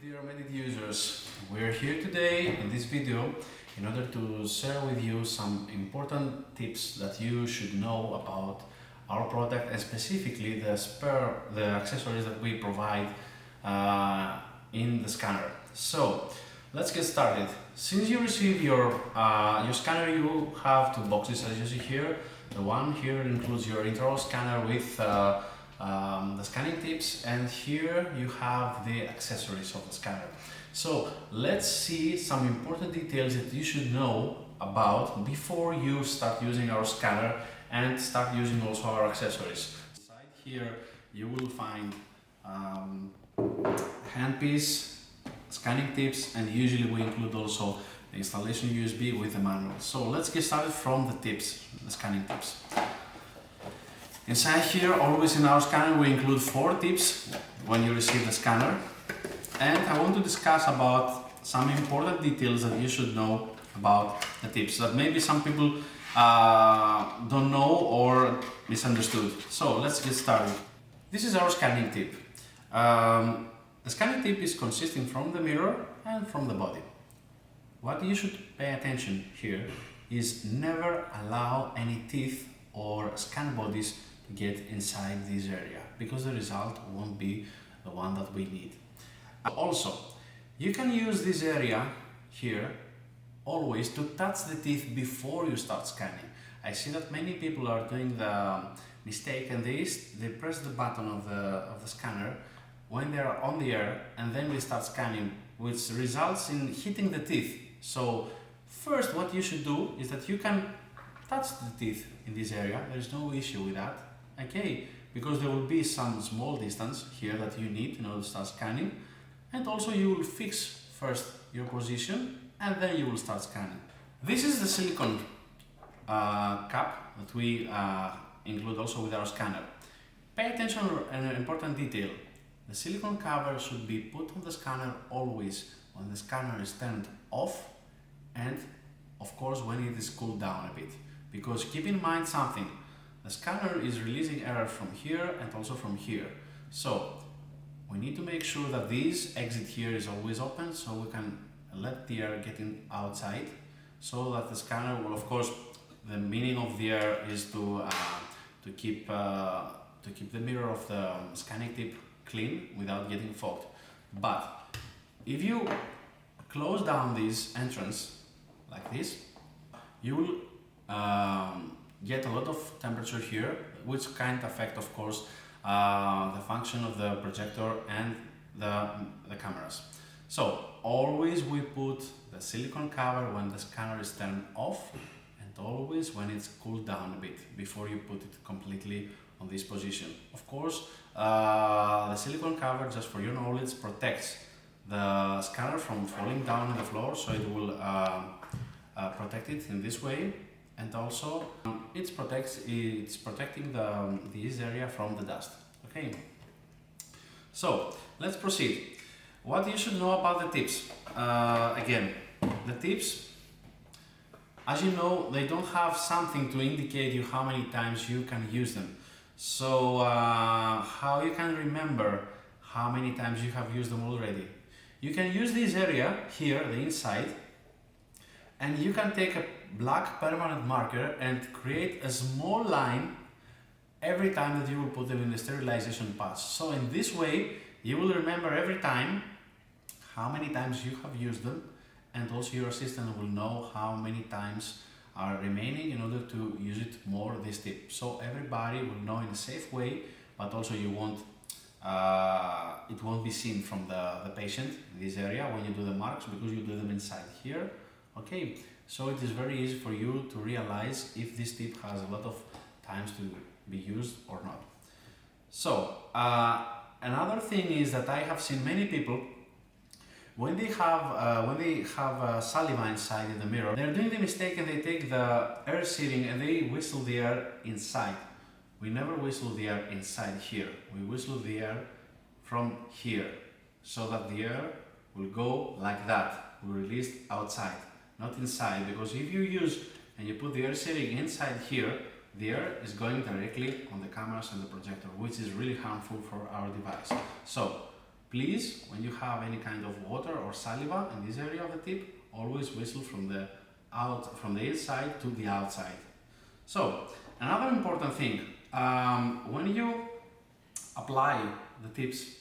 dear Medit users, we're here today in this video in order to share with you some important tips that you should know about our product and specifically the accessories that we provide in the scanner. So let's get started. Since you receive your scanner, you have two boxes as you see here. The one here includes your intraoral scanner with the scanning tips, and here you have the accessories of the scanner. So let's see some important details that you should know about before you start using our scanner and start using also our accessories. Inside here you will find handpiece, scanning tips, and usually we include also the installation USB with the manual. So let's get started from the tips, the scanning tips. Inside here, always in our scanner, we include 4 tips when you receive the scanner. And I want to discuss about some important details that you should know about the tips that maybe some people don't know or misunderstood. So let's get started. This is our scanning tip. The scanning tip is consisting from the mirror and from the body. What you should pay attention here is never allow any teeth or scan bodies to get inside this area, because the result won't be the one that we need. Also, you can use this area here always to touch the teeth before you start scanning. I see that many people are doing the mistake and they press the button of the scanner when they are on the air and then they start scanning, which results in hitting the teeth. So first what you should do is that you can touch the teeth in this area. There's no issue with that, okay, because there will be some small distance here that you need in order to start scanning, and also you will fix first your position and then you will start scanning. This is the silicone cap that we include also with our scanner. Pay attention to an important detail. The silicone cover should be put on the scanner always when the scanner is turned off, and of course when it is cooled down a bit, because keep in mind something, the scanner is releasing air from here and also from here, so we need to make sure that this exit here is always open so we can let the air get in outside, so that the scanner will, of course, the meaning of the air is to keep the mirror of the scanning tip clean without getting fogged. But if you close down this entrance like this, you will get a lot of temperature here, which can affect, of course, the function of the projector and the cameras. So always we put the silicone cover when the scanner is turned off, and always when it's cooled down a bit before you put it completely on this position. Of course, the silicone cover, just for your knowledge, protects the scanner from falling down on the floor, so it will protect it in this way, and also it's protecting this area from the dust. Okay, so let's proceed. What you should know about the tips. Again, the tips, as you know, they don't have something to indicate you how many times you can use them. So how you can remember how many times you have used them already? You can use this area here, the inside, and you can take a black permanent marker and create a small line every time that you will put them in the sterilization pass. So in this way you will remember every time how many times you have used them, and also your assistant will know how many times are remaining in order to use it more, this tip. So everybody will know in a safe way, but also you won't it won't be seen from the patient in this area when you do the marks, because you do them inside here. Okay, so it is very easy for you to realize if this tip has a lot of times to be used or not. So another thing is that I have seen many people, when they have saliva inside in the mirror, they're doing the mistake and they take the air sealing and they whistle the air inside. We never whistle the air inside here. We whistle the air from here, so that the air will go like that, will release outside, not inside, because if you use and you put the air sealing inside here, the air is going directly on the cameras and the projector, which is really harmful for our device. So Please, when you have any kind of water or saliva in this area of the tip, always whistle from the inside to the outside. So, another important thing, when you apply the tips,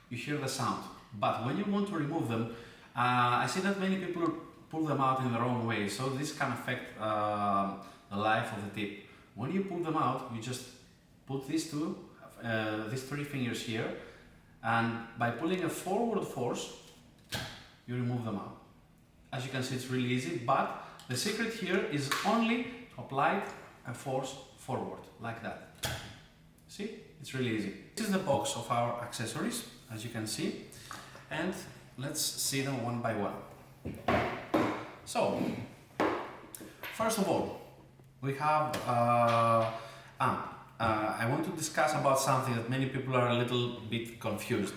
you hear the sound, but when you want to remove them, I see that many people pull them out in the wrong way, so this can affect the life of the tip. When you pull them out, you just put these three fingers here, and by pulling a forward force, you remove them out. As you can see, it's really easy, but the secret here is only to apply a force forward, like that. See? It's really easy. This is the box of our accessories, as you can see, and let's see them one by one. So, first of all, we have, I want to discuss about something that many people are a little bit confused.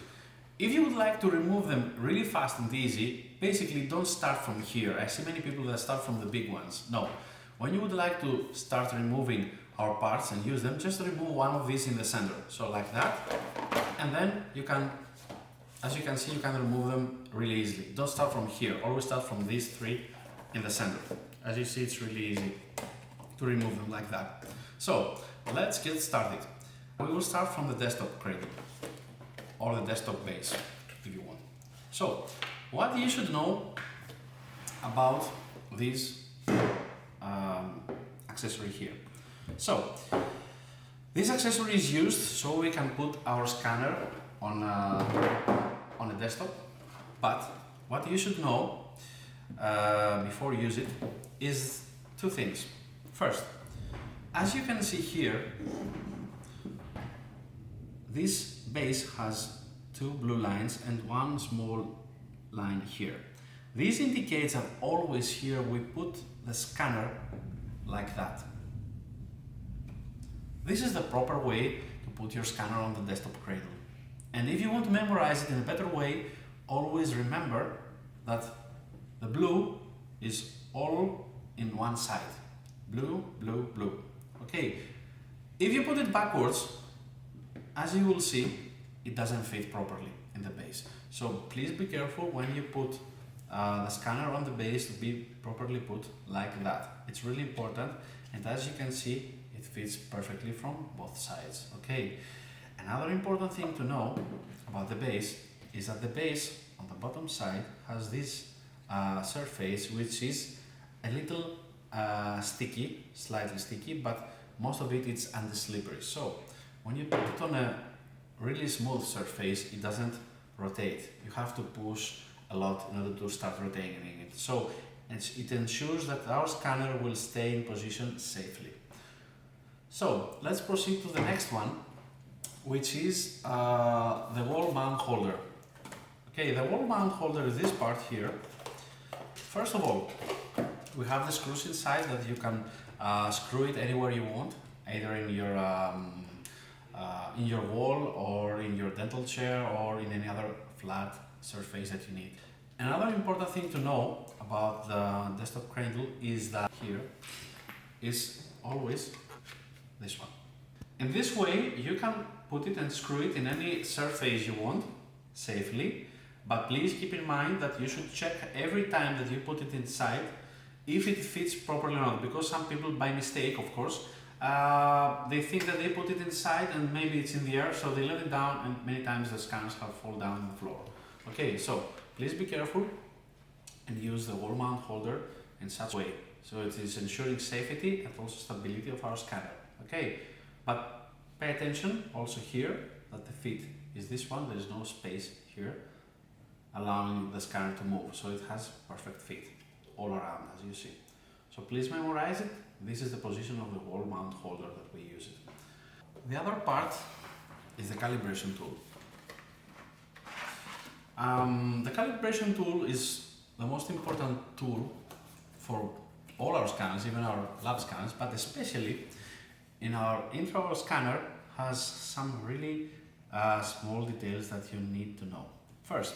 If you would like to remove them really fast and easy, basically don't start from here. I see many people that start from the big ones. No. When you would like to start removing our parts and use them, just remove one of these in the center. So like that. And then you can, as you can see, you can remove them really easily. Don't start from here. Always start from these three in the center. As you see, it's really easy to remove them like that. So let's get started. We will start from the desktop cradle, or the desktop base, if you want. So, what you should know about this accessory here. So, this accessory is used so we can put our scanner on a desktop, but what you should know before you use it is two things. First, as you can see here, this base has two blue lines and one small line here. This indicates that always here we put the scanner like that. This is the proper way to put your scanner on the desktop cradle. And if you want to memorize it in a better way, always remember that the blue is all in one side. Blue, blue, blue. Okay, if you put it backwards, as you will see, it doesn't fit properly in the base. So please be careful when you put the scanner on the base to be properly put like that. It's really important, and as you can see, it fits perfectly from both sides. Okay. Another important thing to know about the base is that the base on the bottom side has this surface which is a little sticky, slightly sticky, but most of it is anti-slippery. So when you put it on a really smooth surface, it doesn't rotate. You have to push a lot in order to start rotating it. So it ensures that our scanner will stay in position safely. So let's proceed to the next one, which is the wall mount holder. Okay, the wall mount holder is this part here. First of all, we have the screws inside that you can screw it anywhere you want, either in your wall or in your dental chair or in any other flat surface that you need. Another important thing to know about the desktop cradle is that here is always this one. In this way you can put it and screw it in any surface you want safely, but please keep in mind that you should check every time that you put it inside if it fits properly or not, because some people, by mistake of course, they think that they put it inside and maybe it's in the air, so they let it down and many times the scanners have fallen down on the floor. Okay, so please be careful and use the wall mount holder in such a way, so it is ensuring safety and also stability of our scanner. Okay, but pay attention also here that the fit is this one, there is no space here allowing the scanner to move, so it has perfect fit all around, as you see. So please memorize it. This is the position of the wall mount holder that we use it. The other part is the calibration tool. The calibration tool is the most important tool for all our scanners, even our lab scanners, but especially in our intraoral scanner has some really small details that you need to know. First,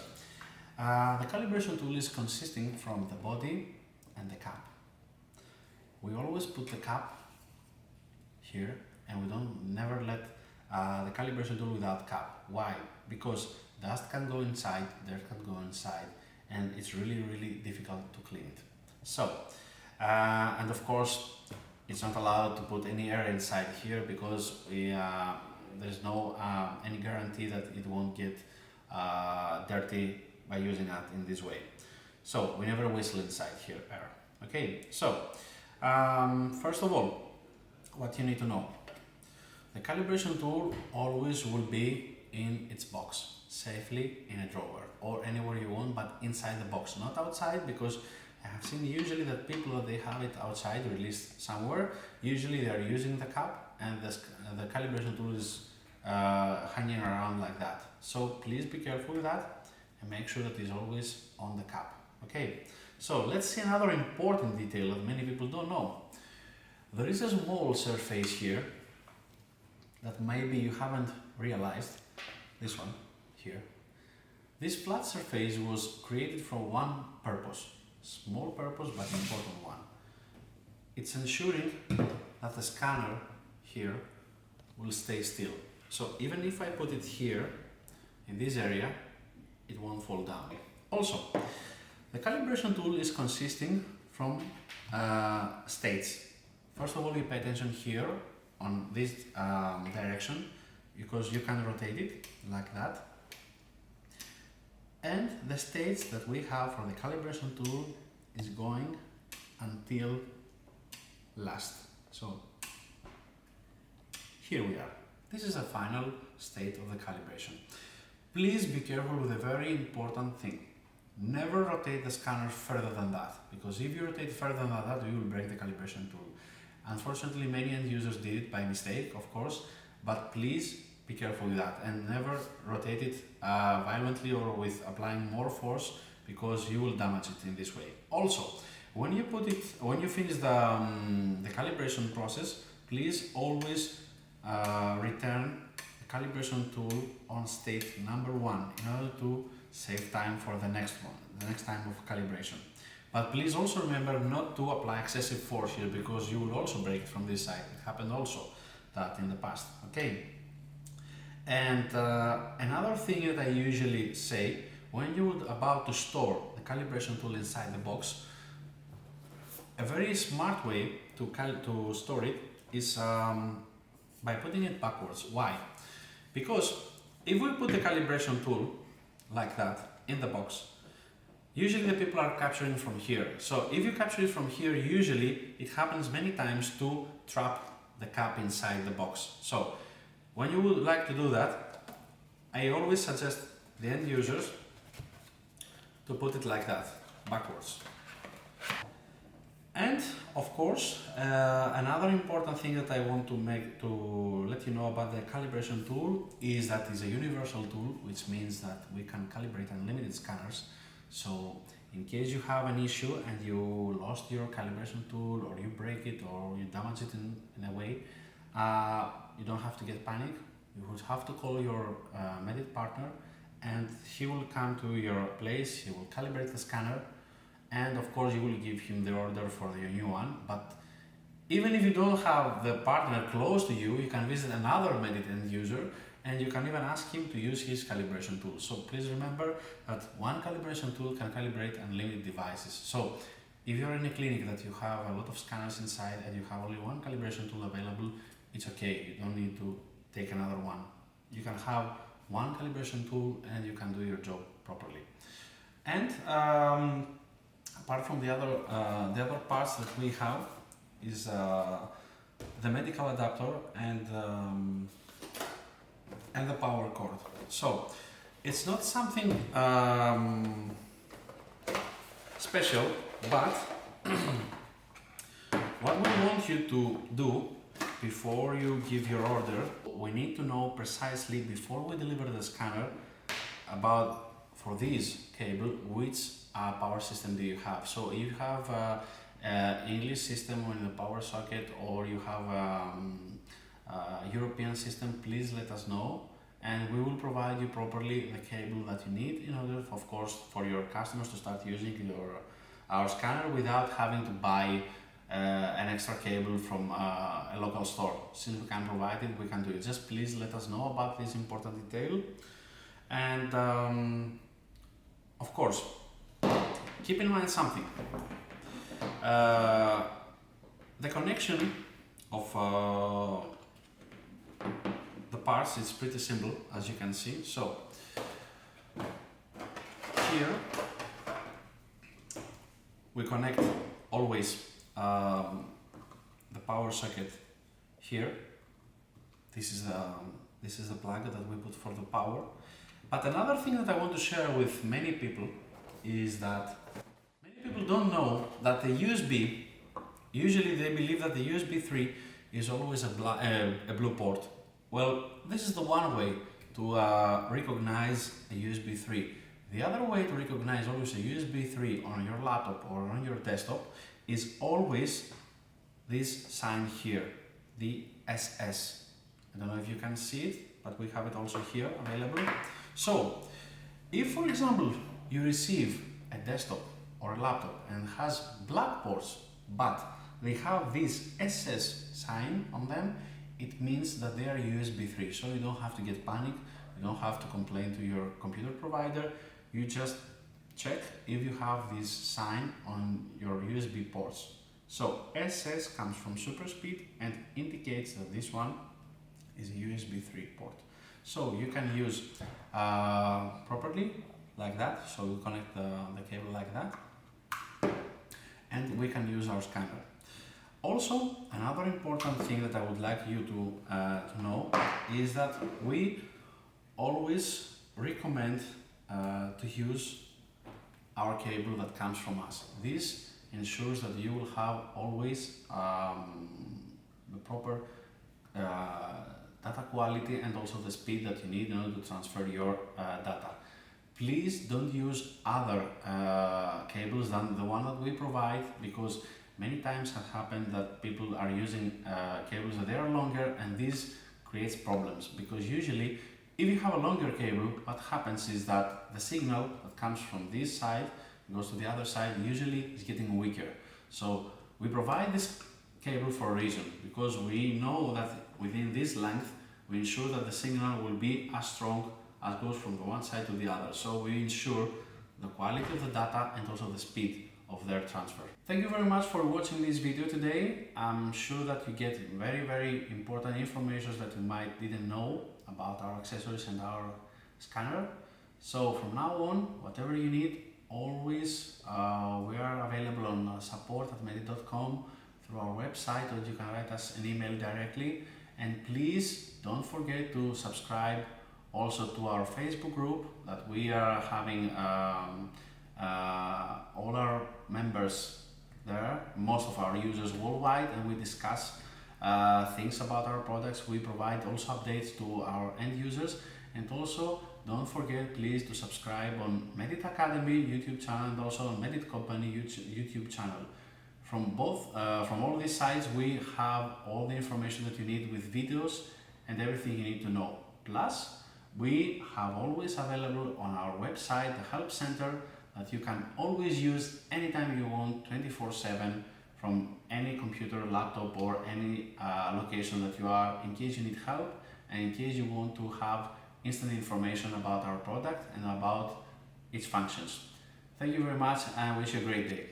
the calibration tool is consisting from the body and the cap. We always put the cap here and we never let the calibration tool without cap. Why? Because dust can go inside, dirt can go inside, and it's really difficult to clean it. So, and of course, it's not allowed to put any air inside here because there's no any guarantee that it won't get dirty by using it in this way. So we never whistle inside here air. Okay, so first of all, what you need to know: the calibration tool always will be in its box, safely in a drawer or anywhere you want, but inside the box, not outside, because I have seen usually that people that they have it outside, released somewhere, usually they are using the cap and the calibration tool is hanging around like that. So please be careful with that and make sure that it's always on the cap. Okay, so let's see another important detail that many people don't know. There is a small surface here that maybe you haven't realized, this one here. This flat surface was created for one purpose, small purpose but important one. It's ensuring that the scanner here will stay still. So even if I put it here, in this area, it won't fall down. Also, the calibration tool is consisting from states. First of all, you pay attention here on this direction, because you can rotate it like that. And the states that we have for the calibration tool is going until last. So here we are. This is the final state of the calibration. Please be careful with a very important thing. Never rotate the scanner further than that, because if you rotate further than that, you will break the calibration tool. Unfortunately, many end users did it by mistake, of course, but please be careful with that and never rotate it violently or with applying more force, because you will damage it in this way. Also, when you finish the calibration process, please always return the calibration tool on state number 1 in order to save time for the next one, the next time of calibration. But please also remember not to apply excessive force here, because you will also break it from this side. It happened also that in the past. Okay. And another thing that I usually say, when you're about to store the calibration tool inside the box, a very smart way to store it is by putting it backwards. Why? Because if we put the calibration tool like that in the box, usually the people are capturing from here. So if you capture it from here, usually it happens many times to trap the cap inside the box. So when you would like to do that, I always suggest the end users to put it like that, backwards. And of course, another important thing that I want to let you know about the calibration tool is that it's a universal tool, which means that we can calibrate unlimited scanners. So in case you have an issue and you lost your calibration tool, or you break it, or you damage it in a way, you don't have to get panic. You would have to call your Medit partner, and he will come to your place, he will calibrate the scanner, and of course you will give him the order for the new one. But even if you don't have the partner close to you, you can visit another Medit end user and you can even ask him to use his calibration tool. So please remember that one calibration tool can calibrate unlimited devices. So if you're in a clinic that you have a lot of scanners inside and you have only one calibration tool available, it's okay, you don't need to take another one. You can have one calibration tool and you can do your job properly. And apart from the other parts that we have is the medical adapter and the power cord. So it's not something special, but what we want you to do before you give your order, we need to know precisely before we deliver the scanner about, for this cable, which power system do you have. So if you have English system in the power socket, or you have European system, please let us know and we will provide you properly the cable that you need in order, of course, for your customers to start using our scanner without having to buy an extra cable from a local store. Since we can provide it, we can do it. Just please let us know about this important detail. And of course, keep in mind something. The connection of the parts is pretty simple, as you can see. So here we connect always the power socket here. This is the plug that we put for the power. But another thing that I want to share with many people is that many people don't know that the USB, usually they believe that the USB 3 is always a blue port. Well, this is the one way to recognize a USB 3. The other way to recognize always a USB 3 on your laptop or on your desktop is always this sign here, the SS. I don't know if you can see it, but we have it also here available. So, if for example you receive a desktop or a laptop and has black ports, but they have this SS sign on them, it means that they are USB 3. So you don't have to get panic, you don't have to complain to your computer provider. You just check if you have this sign on your USB ports. So SS comes from super speed and indicates that this one is a USB 3 port. So you can use properly like that. So you connect the cable like that, and we can use our scanner. Also, another important thing that I would like you to know is that we always recommend to use our cable that comes from us. This ensures that you will have always the proper data quality and also the speed that you need in order to transfer your data. Please don't use other cables than the one that we provide, because many times has happened that people are using cables that they are longer, and this creates problems, because usually if you have a longer cable, what happens is that the signal that comes from this side goes to the other side, usually is getting weaker. So we provide this cable for a reason, because we know that within this length we ensure that the signal will be as strong as goes from the one side to the other. So we ensure the quality of the data and also the speed of their transfer. Thank you very much for watching this video today. I'm sure that you get very important information that you might didn't know about our accessories and our scanner. So from now on, whatever you need, always we are available on support@medit.com, through our website, or you can write us an email directly. And please don't forget to subscribe also to our Facebook group that we are having all our members there, most of our users worldwide, and we discuss things about our products. We provide also updates to our end users. And also don't forget please to subscribe on Medit Academy YouTube channel and also on Medit Company YouTube channel. From all these sites we have all the information that you need with videos and everything you need to know. Plus we have always available on our website the help center that you can always use anytime you want, 24/7, from any computer, laptop, or any location that you are, in case you need help and in case you want to have instant information about our product and about its functions. Thank you very much and I wish you a great day.